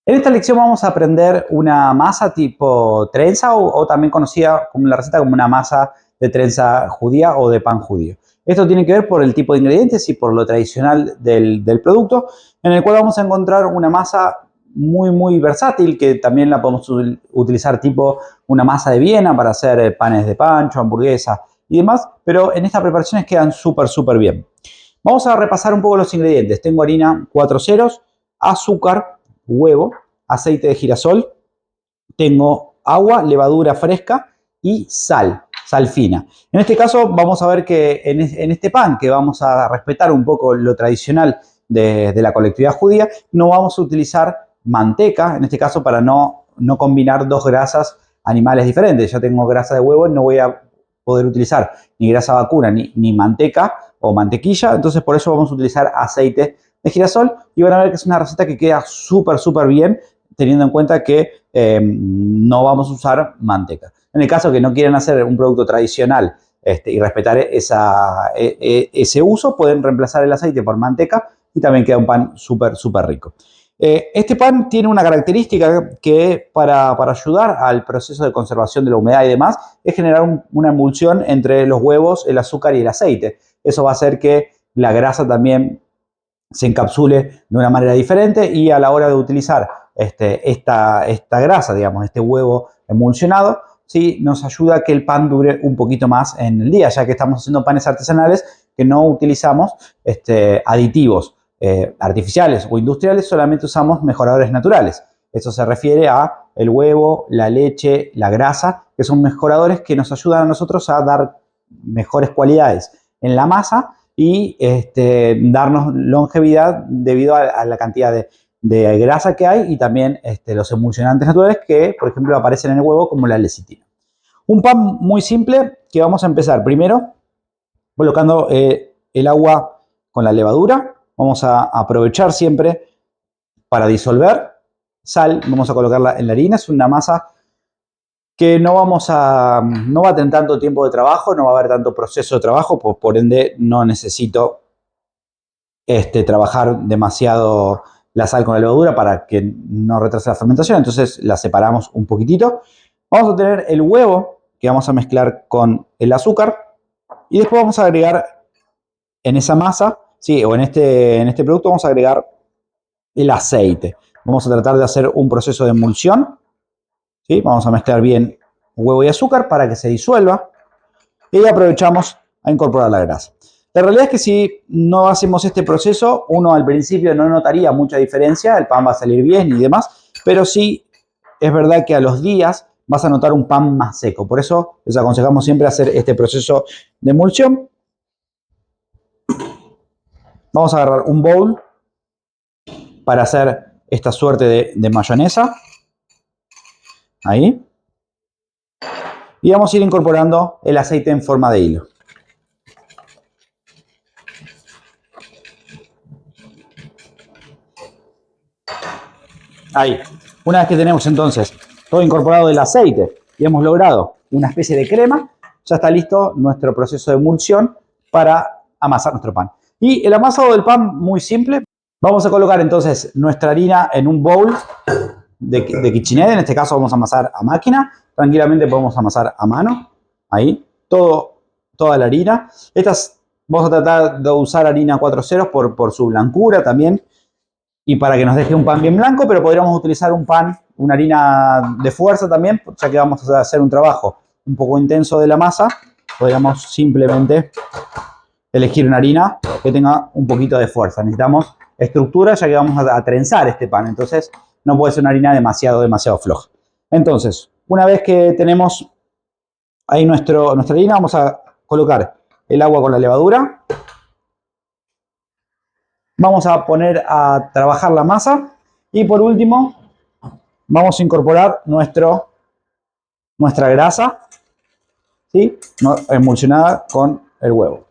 En esta lección vamos a aprender una masa tipo trenza o también conocida como la receta como una masa de trenza judía o de pan judío. Esto tiene que ver por el tipo de ingredientes y por lo tradicional del producto, en el cual vamos a encontrar una masa muy versátil, que también la podemos utilizar tipo una masa de Viena para hacer panes de pancho, hamburguesa y demás, pero en estas preparaciones quedan súper bien. Vamos a repasar un poco los ingredientes. Tengo harina 4 ceros, azúcar, huevo, aceite de girasol, tengo agua, levadura fresca y sal fina. En este caso vamos a ver que en este pan, que vamos a respetar un poco lo tradicional de la colectividad judía, no vamos a utilizar manteca, en este caso para no combinar dos grasas animales diferentes. Ya tengo grasa de huevo, no voy a poder utilizar ni grasa vacuna ni manteca o mantequilla, entonces por eso vamos a utilizar aceite de girasol y van a ver que es una receta que queda súper bien, teniendo en cuenta que no vamos a usar manteca. En el caso que no quieran hacer un producto tradicional y respetar ese uso, pueden reemplazar el aceite por manteca y también queda un pan súper rico. Este pan tiene una característica que para ayudar al proceso de conservación de la humedad y demás es generar una emulsión entre los huevos, el azúcar y el aceite. Eso va a hacer que la grasa también se encapsule de una manera diferente y a la hora de utilizar esta grasa, digamos, este huevo emulsionado, ¿sí? Nos ayuda a que el pan dure un poquito más en el día, ya que estamos haciendo panes artesanales que no utilizamos aditivos artificiales o industriales, solamente usamos mejoradores naturales. Esto se refiere a el huevo, la leche, la grasa, que son mejoradores que nos ayudan a nosotros a dar mejores cualidades en la masa y darnos longevidad debido a la cantidad de grasa que hay y también los emulsionantes naturales que, por ejemplo, aparecen en el huevo como la lecitina. Un pan muy simple que vamos a empezar primero colocando el agua con la levadura. Vamos a aprovechar siempre para disolver sal. Vamos a colocarla en la harina. Es una masa que no va a tener tanto tiempo de trabajo, no va a haber tanto proceso de trabajo, por ende no necesito trabajar demasiado la sal con la levadura para que no retrase la fermentación, entonces la separamos un poquitito. Vamos a tener el huevo que vamos a mezclar con el azúcar y después vamos a agregar en esa masa, ¿sí? O en este producto vamos a agregar el aceite. Vamos a tratar de hacer un proceso de emulsión, ¿sí? Vamos a mezclar bien huevo y azúcar para que se disuelva y aprovechamos a incorporar la grasa. La realidad es que si no hacemos este proceso, uno al principio no notaría mucha diferencia, el pan va a salir bien y demás, pero sí es verdad que a los días vas a notar un pan más seco. Por eso les aconsejamos siempre hacer este proceso de emulsión. Vamos a agarrar un bowl para hacer esta suerte de mayonesa. Ahí. Y vamos a ir incorporando el aceite en forma de hilo. Ahí. Una vez que tenemos entonces todo incorporado el aceite y hemos logrado una especie de crema, ya está listo nuestro proceso de emulsión para amasar nuestro pan. Y el amasado del pan muy simple. Vamos a colocar entonces nuestra harina en un bowl de KitchenAid. En este caso vamos a amasar a máquina. Tranquilamente podemos amasar a mano. Ahí. Toda la harina. Vamos a tratar de usar harina 4 ceros por su blancura también. Y para que nos deje un pan bien blanco, pero podríamos utilizar una harina de fuerza también, ya que vamos a hacer un trabajo un poco intenso de la masa. Podríamos simplemente elegir una harina que tenga un poquito de fuerza. Necesitamos estructura, ya que vamos a trenzar este pan, entonces no puede ser una harina demasiado floja. Entonces, una vez que tenemos ahí nuestra harina, vamos a colocar el agua con la levadura. Vamos a poner a trabajar la masa y por último vamos a incorporar nuestra grasa, ¿sí? Emulsionada con el huevo.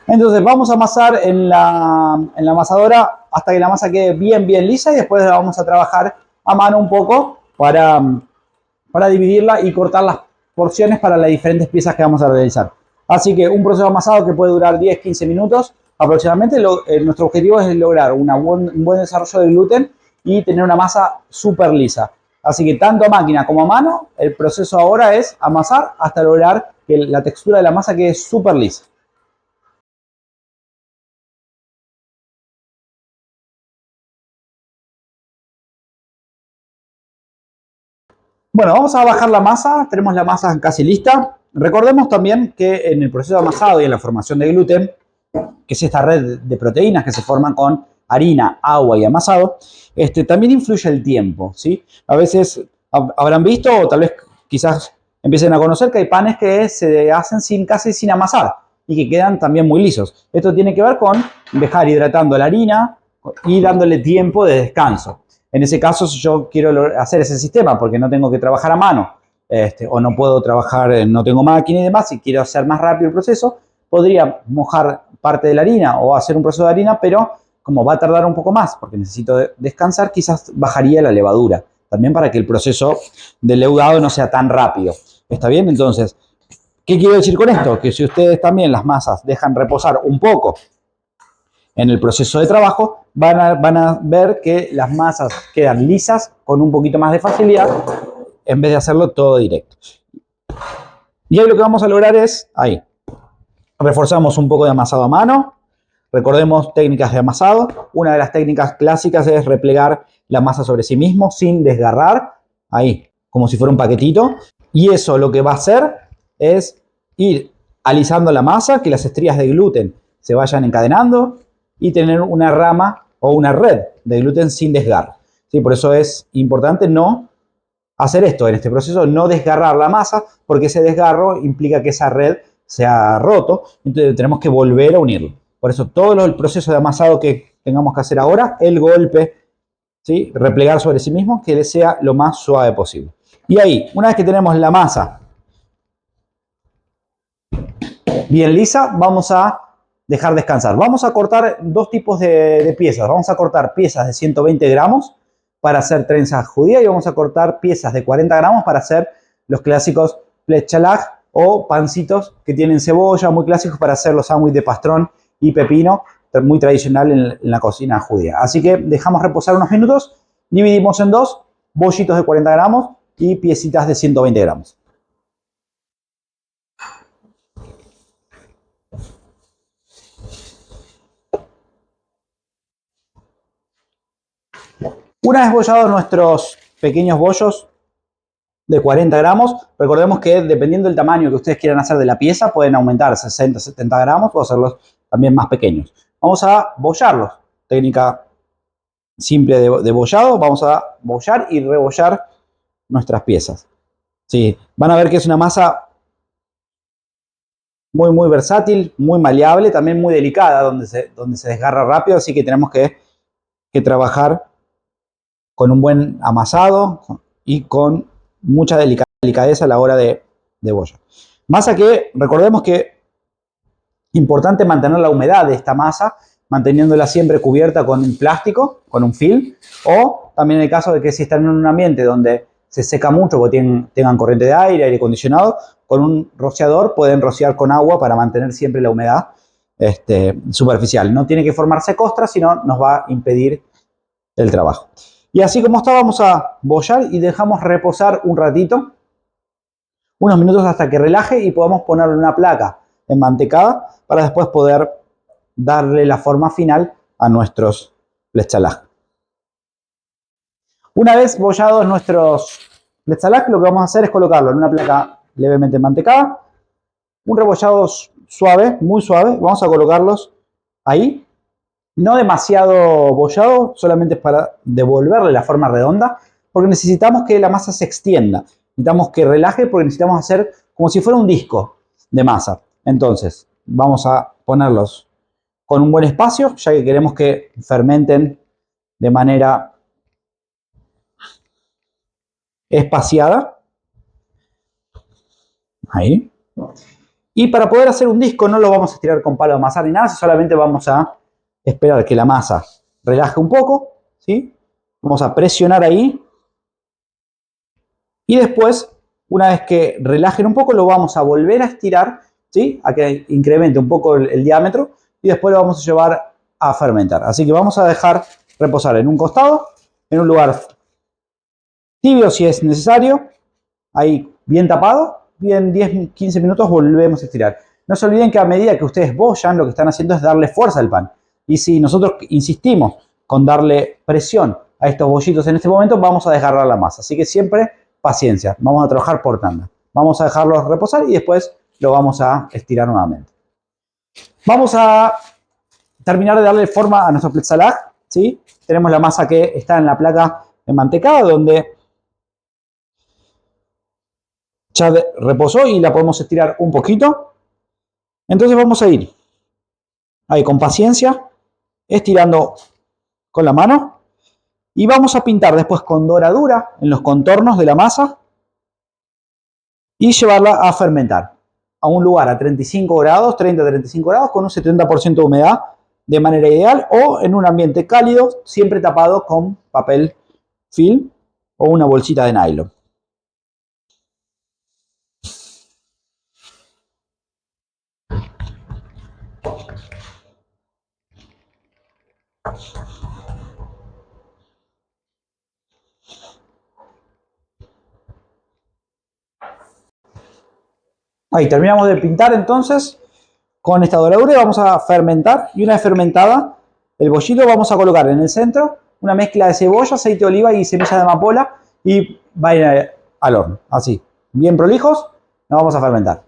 Entonces vamos a amasar en la amasadora hasta que la masa quede bien lisa y después la vamos a trabajar a mano un poco para, para dividirla y cortar las porciones para las diferentes piezas que vamos a realizar. Así que un proceso amasado que puede durar 10-15 minutos aproximadamente. Nuestro objetivo es lograr un buen desarrollo de gluten y tener una masa súper lisa. Así que tanto a máquina como a mano, el proceso ahora es amasar hasta lograr que la textura de la masa quede súper lisa. Bueno, vamos a bajar la masa. Tenemos la masa casi lista. Recordemos también que en el proceso de amasado y en la formación de gluten, que es esta red de proteínas que se forman con harina, agua y amasado, también influye el tiempo, ¿sí? A veces habrán visto, o tal vez quizás empiecen a conocer, que hay panes que se hacen casi sin amasar y que quedan también muy lisos. Esto tiene que ver con dejar hidratando la harina y dándole tiempo de descanso. En ese caso, si yo quiero hacer ese sistema porque no tengo que trabajar a mano, o no puedo trabajar, no tengo máquina y demás, y quiero hacer más rápido el proceso, podría mojar parte de la harina o hacer un proceso de harina, pero como va a tardar un poco más porque necesito descansar, quizás bajaría la levadura, también para que el proceso del leudado no sea tan rápido. ¿Está bien? Entonces, ¿qué quiero decir con esto? Que si ustedes también las masas dejan reposar un poco en el proceso de trabajo, van a ver que las masas quedan lisas con un poquito más de facilidad en vez de hacerlo todo directo. Y ahí lo que vamos a lograr es, ahí, reforzamos un poco de amasado a mano. Recordemos técnicas de amasado. Una de las técnicas clásicas es replegar la masa sobre sí mismo sin desgarrar, ahí, como si fuera un paquetito. Y eso lo que va a hacer es ir alisando la masa, que las estrías de gluten se vayan encadenando y tener una rama o una red de gluten sin desgarro. ¿Sí? Por eso es importante no hacer esto en este proceso, no desgarrar la masa, porque ese desgarro implica que esa red se ha roto, entonces tenemos que volver a unirlo. Por eso todo el proceso de amasado que tengamos que hacer ahora, el golpe, ¿sí? Replegar sobre sí mismo, que sea lo más suave posible. Y ahí, una vez que tenemos la masa bien lisa, vamos a dejar descansar. Vamos a cortar dos tipos de piezas. Vamos a cortar piezas de 120 gramos para hacer trenzas judías y vamos a cortar piezas de 40 gramos para hacer los clásicos plechalaj o pancitos que tienen cebolla, muy clásicos para hacer los sándwiches de pastrón y pepino, muy tradicional en la cocina judía. Así que dejamos reposar unos minutos, dividimos en dos, bollitos de 40 gramos y piecitas de 120 gramos. Una vez bollados nuestros pequeños bollos de 40 gramos, recordemos que dependiendo del tamaño que ustedes quieran hacer de la pieza, pueden aumentar 60, 70 gramos o hacerlos también más pequeños. Vamos a bollarlos. Técnica simple de bollado. Vamos a bollar y rebollar nuestras piezas. Sí, van a ver que es una masa muy versátil, muy maleable, también muy delicada, donde se desgarra rápido, así que tenemos que trabajar con un buen amasado y con mucha delicadeza a la hora de bollar. Masa que, recordemos que es importante mantener la humedad de esta masa, manteniéndola siempre cubierta con un plástico, con un film, o también en el caso de que si están en un ambiente donde se seca mucho porque tengan corriente de aire acondicionado, con un rociador pueden rociar con agua para mantener siempre la humedad superficial. No tiene que formarse costra, sino nos va a impedir el trabajo. Y así como está, vamos a bollar y dejamos reposar un ratito, unos minutos hasta que relaje y podamos ponerle una placa enmantecada para después poder darle la forma final a nuestros plechalaj. Una vez bollados nuestros plechalaj, lo que vamos a hacer es colocarlo en una placa levemente enmantecada, un rebollado suave, muy suave, vamos a colocarlos ahí. No demasiado bollado, solamente para devolverle la forma redonda, porque necesitamos que la masa se extienda. Necesitamos que relaje porque necesitamos hacer como si fuera un disco de masa. Entonces, vamos a ponerlos con un buen espacio, ya que queremos que fermenten de manera espaciada. Ahí. Y para poder hacer un disco no lo vamos a estirar con palo de amasar ni nada, solamente vamos a esperar que la masa relaje un poco, ¿sí? Vamos a presionar ahí Y después, una vez que relajen un poco, lo vamos a volver a estirar, ¿sí? A que incremente un poco el diámetro y después lo vamos a llevar a fermentar. Así que vamos a dejar reposar en un costado, en un lugar tibio si es necesario, ahí bien tapado, y en 10-15 minutos volvemos a estirar. No se olviden que a medida que ustedes bollan, lo que están haciendo es darle fuerza al pan. Y si nosotros insistimos con darle presión a estos bollitos en este momento, vamos a desgarrar la masa. Así que siempre paciencia, vamos a trabajar por tanda. Vamos a dejarlos reposar y después lo vamos a estirar nuevamente. Vamos a terminar de darle forma a nuestro pletzalag, ¿sí? Tenemos la masa que está en la placa enmantecada, donde ya reposó y la podemos estirar un poquito. Entonces vamos a ir ahí con paciencia, estirando con la mano y vamos a pintar después con doradura en los contornos de la masa y llevarla a fermentar a un lugar a 35 grados, 30-35 grados con un 70% de humedad de manera ideal o en un ambiente cálido, siempre tapado con papel film o una bolsita de nylon. Ahí terminamos de pintar entonces con esta doradura y vamos a fermentar. Y una vez fermentada, el bollito vamos a colocar en el centro una mezcla de cebolla, aceite de oliva y semillas de amapola y va a ir al horno. Así, bien prolijos, nos vamos a fermentar.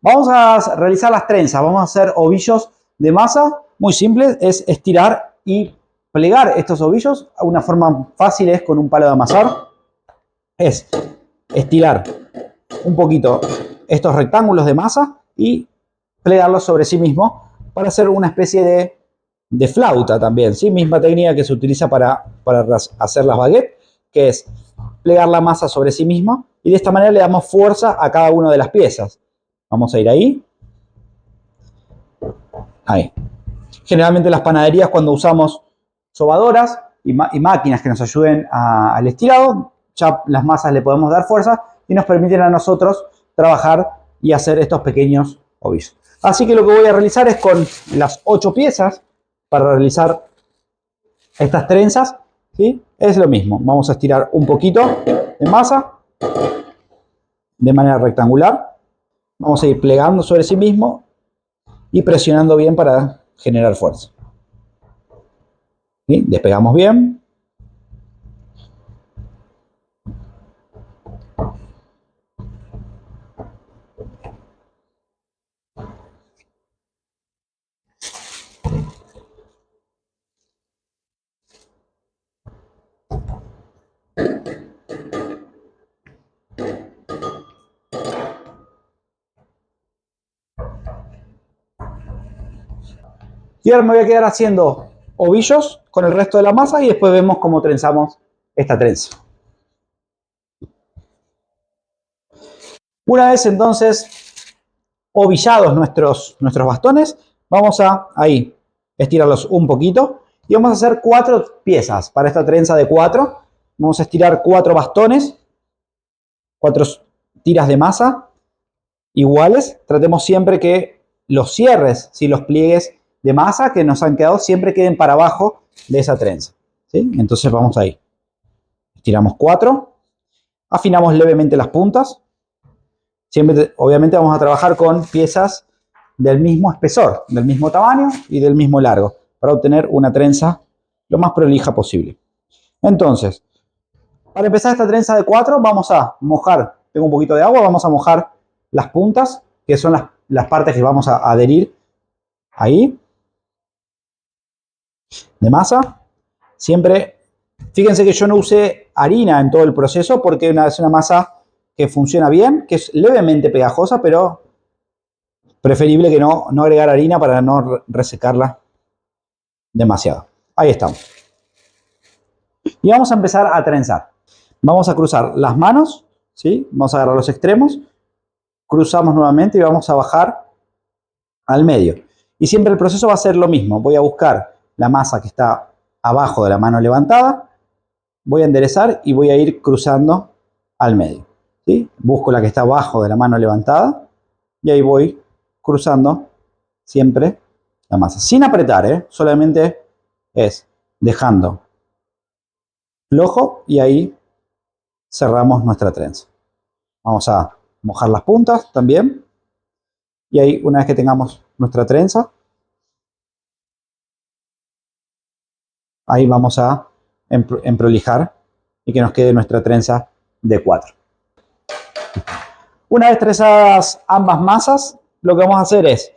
Vamos a realizar las trenzas, vamos a hacer ovillos de masa. Muy simple, es estirar y plegar estos ovillos. Una forma fácil es con un palo de amasar. Es estirar un poquito estos rectángulos de masa y plegarlos sobre sí mismo para hacer una especie de flauta también, ¿sí? Misma técnica que se utiliza para hacer las baguettes, que es plegar la masa sobre sí misma y de esta manera le damos fuerza a cada una de las piezas. Vamos a ir ahí. Ahí. Generalmente en las panaderías cuando usamos sobadoras y máquinas que nos ayuden al estirado, ya las masas le podemos dar fuerza y nos permiten a nosotros trabajar y hacer estos pequeños ovillos. Así que lo que voy a realizar es con las 8 piezas para realizar estas trenzas, ¿sí? Es lo mismo. Vamos a estirar un poquito de masa de manera rectangular. Vamos a ir plegando sobre sí mismo y presionando bien para generar fuerza. ¿Sí? Despegamos bien. Y ahora me voy a quedar haciendo ovillos con el resto de la masa y después vemos cómo trenzamos esta trenza. Una vez entonces ovillados nuestros bastones, vamos a ahí estirarlos un poquito y vamos a hacer 4 piezas para esta trenza de 4. Vamos a estirar 4 bastones, 4 tiras de masa iguales. Tratemos siempre que los cierres, si los pliegues de masa que nos han quedado siempre queden para abajo de esa trenza, ¿sí? Entonces vamos ahí. Estiramos 4. Afinamos levemente las puntas. Siempre, obviamente, vamos a trabajar con piezas del mismo espesor, del mismo tamaño y del mismo largo, para obtener una trenza lo más prolija posible. Entonces, para empezar esta trenza de 4, vamos a mojar, tengo un poquito de agua, vamos a mojar las puntas, que son las partes que vamos a adherir ahí, de masa. Siempre, fíjense que yo no usé harina en todo el proceso porque es una masa que funciona bien, que es levemente pegajosa, pero preferible que no agregar harina para no resecarla demasiado. Ahí estamos. Y vamos a empezar a trenzar. Vamos a cruzar las manos, ¿sí? Vamos a agarrar los extremos, cruzamos nuevamente y vamos a bajar al medio. Y siempre el proceso va a ser lo mismo. Voy a buscar la masa que está abajo de la mano levantada, voy a enderezar y voy a ir cruzando al medio, ¿sí? Busco la que está abajo de la mano levantada y ahí voy cruzando siempre la masa. Sin apretar, solamente es dejando flojo y ahí cerramos nuestra trenza. Vamos a mojar las puntas también. Y ahí, una vez que tengamos nuestra trenza, ahí vamos a emprolijar y que nos quede nuestra trenza de 4. Una vez trenzadas ambas masas, lo que vamos a hacer es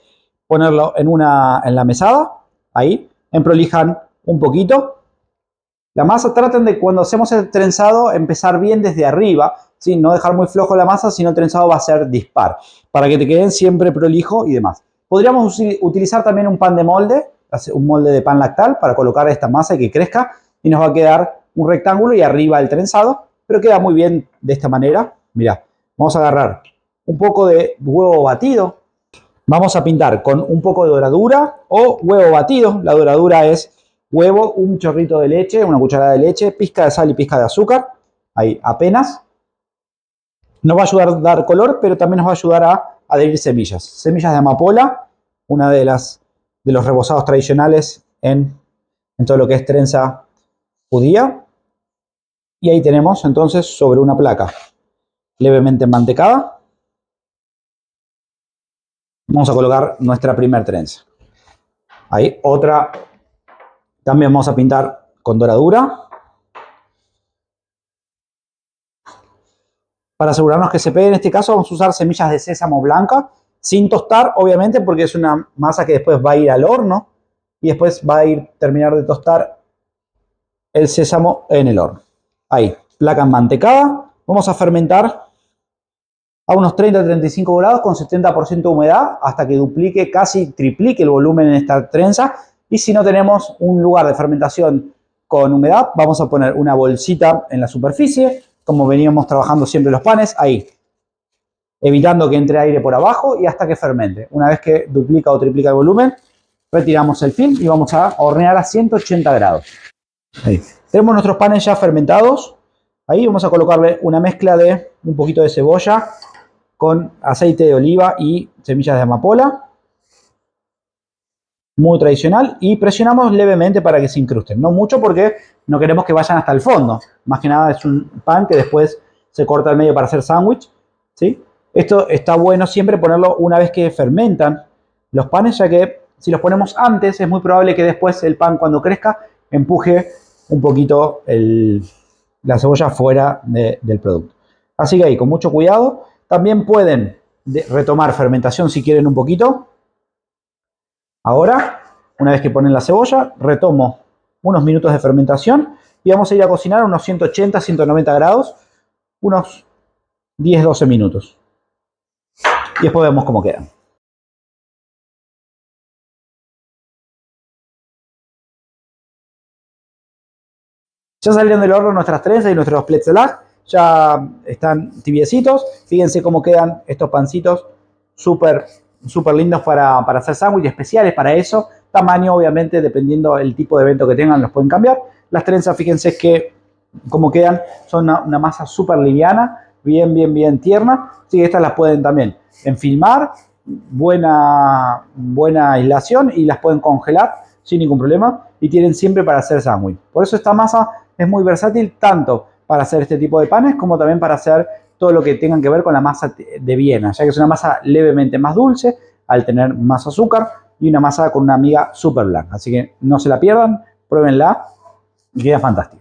ponerlo en la mesada, ahí, emprolijan un poquito. La masa, traten de cuando hacemos el trenzado empezar bien desde arriba, ¿sí? No dejar muy flojo la masa, sino el trenzado va a ser dispar, para que te queden siempre prolijo y demás. Podríamos utilizar también un pan de molde, un molde de pan lactal para colocar esta masa y que crezca y nos va a quedar un rectángulo y arriba el trenzado, pero queda muy bien de esta manera. Mirá, vamos a agarrar un poco de huevo batido, vamos a pintar con un poco de doradura o huevo batido. La doradura es huevo, un chorrito de leche, una cucharada de leche, pizca de sal y pizca de azúcar, ahí apenas. Nos va a ayudar a dar color, pero también nos va a ayudar a adherir semillas. Semillas de amapola, una de los rebozados tradicionales en todo lo que es trenza judía. Y ahí tenemos entonces sobre una placa levemente mantecada, vamos a colocar nuestra primer trenza. Ahí otra, también vamos a pintar con doradura, para asegurarnos que se pegue. En este caso vamos a usar semillas de sésamo blanca, sin tostar, obviamente, porque es una masa que después va a ir al horno y después va a terminar de tostar el sésamo en el horno. Ahí, placa mantecada. Vamos a fermentar a unos 30-35 grados con 70% de humedad hasta que duplique, casi triplique el volumen en esta trenza. Y si no tenemos un lugar de fermentación con humedad, vamos a poner una bolsita en la superficie, como veníamos trabajando siempre los panes, ahí, evitando que entre aire por abajo y hasta que fermente. Una vez que duplica o triplica el volumen, retiramos el film y vamos a hornear a 180 grados. Ahí. Tenemos nuestros panes ya fermentados. Ahí vamos a colocarle una mezcla de un poquito de cebolla con aceite de oliva y semillas de amapola. Muy tradicional. Y presionamos levemente para que se incrusten. No mucho porque no queremos que vayan hasta el fondo. Más que nada es un pan que después se corta al medio para hacer sándwich, ¿sí? Esto está bueno siempre ponerlo una vez que fermentan los panes, ya que si los ponemos antes es muy probable que después el pan cuando crezca empuje un poquito la cebolla fuera del producto. Así que ahí con mucho cuidado. También pueden retomar fermentación si quieren un poquito. Ahora, una vez que ponen la cebolla, retomo unos minutos de fermentación y vamos a ir a cocinar a unos 180-190 grados, unos 10-12 minutos. Y después vemos cómo quedan. Ya salieron del horno nuestras trenzas y nuestros pletzelach. Ya están tibiecitos. Fíjense cómo quedan estos pancitos súper lindos para hacer sándwiches especiales para eso. Tamaño, obviamente, dependiendo del tipo de evento que tengan, los pueden cambiar. Las trenzas, fíjense que como quedan, son una masa súper liviana, bien tierna. Así que estas las pueden también enfilmar, buena aislación y las pueden congelar sin ningún problema y tienen siempre para hacer sándwich. Por eso esta masa es muy versátil tanto para hacer este tipo de panes como también para hacer todo lo que tengan que ver con la masa de Viena, ya que es una masa levemente más dulce al tener más azúcar y una masa con una miga súper blanca. Así que no se la pierdan, pruébenla y queda fantástico.